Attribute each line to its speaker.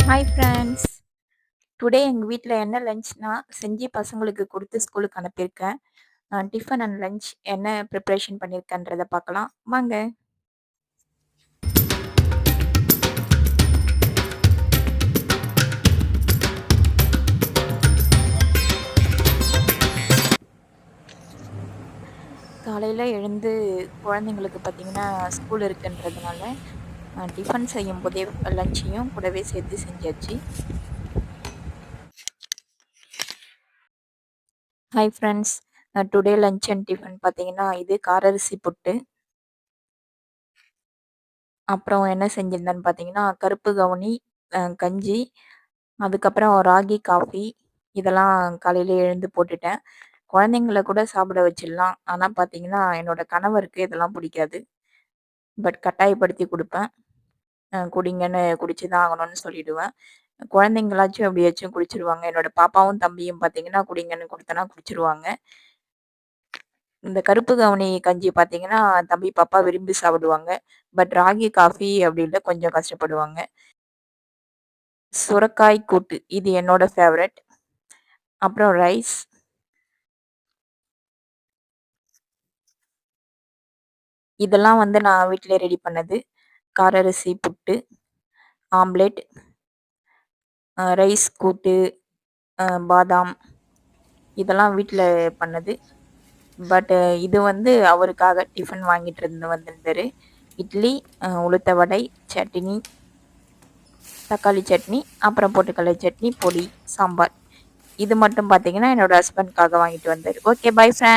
Speaker 1: Hi friends. Today எங்கள் வீட்டில் என்ன லஞ்ச்னா செஞ்சு பசங்களுக்கு கொடுத்து ஸ்கூலுக்கு அனுப்பியிருக்கேன். டிஃபன் அண்ட் லஞ்ச் என்ன ப்ரிப்ரேஷன் பண்ணியிருக்கேன்றதை பார்க்கலாம் வாங்க. காலையில் எழுந்து குழந்தைங்களுக்கு பார்த்தீங்கன்னா ஸ்கூல் இருக்குன்றதுனால டிஃபன் செய்யும் போதே லஞ்சையும் கூடவே சேர்த்து செஞ்சாச்சு. Hi friends. Today lunch and tiffin பார்த்தீங்கன்னா இது காரரிசி புட்டு. அப்புறம் என்ன செஞ்சிருந்தேன்னு பார்த்தீங்கன்னா கருப்பு கவுனி, கஞ்சி, அதுக்கப்புறம் ராகி காஃபி இதெல்லாம் காலையில எழுந்து போட்டுட்டேன். குழந்தைங்கள கூட சாப்பிட வச்சிடலாம். ஆனா பார்த்தீங்கன்னா, என்னோட கணவருக்கு இதெல்லாம் பிடிக்காது. பட் கட்டாயப்படுத்தி குடுப்பேன். குடிங்கன்னு குடிச்சு தான் ஆகணும்னு சொல்லிடுவேன். குழந்தைங்களாச்சும் எப்படியாச்சும் குடிச்சிருவாங்க. என்னோட பாப்பாவும், தம்பியும் பார்த்தீங்கன்னா, குடிங்கன்னு குடுத்தேன்னா குடிச்சிருவாங்க. இந்த கருப்பு கவுனி கஞ்சி பார்த்தீங்கன்னா, தம்பி, பாப்பா விரும்பி சாப்பிடுவாங்க. பட் ராகி காஃபி அப்படி இல்ல கொஞ்சம் கஷ்டப்படுவாங்க. சுரக்காய் கூட்டு இது என்னோட ஃபேவரைட். அப்புறம் ரைஸ். இதெல்லாம் வந்து நான் வீட்லயே ரெடி பண்ணது. காரரிசி புட்டு, ஆம்லெட், ரைஸ் கூட்டு, பாதாம் இதெல்லாம் வீட்ல பண்ணது. பட் இது வந்து அவருக்காக டிஃபன் வாங்கிட்டு வந்திருந்தாரு. இட்லி, உளுத்த வடை, சட்னி, தக்காளி சட்னி, அப்புறம் பொட்டுக்கடலை சட்னி, பொடி, சாம்பார். இது மட்டும் பார்த்தீங்கன்னா, என்னோட ஹஸ்பண்ட்காக வாங்கிட்டு வந்தாரு. Okay bye friends.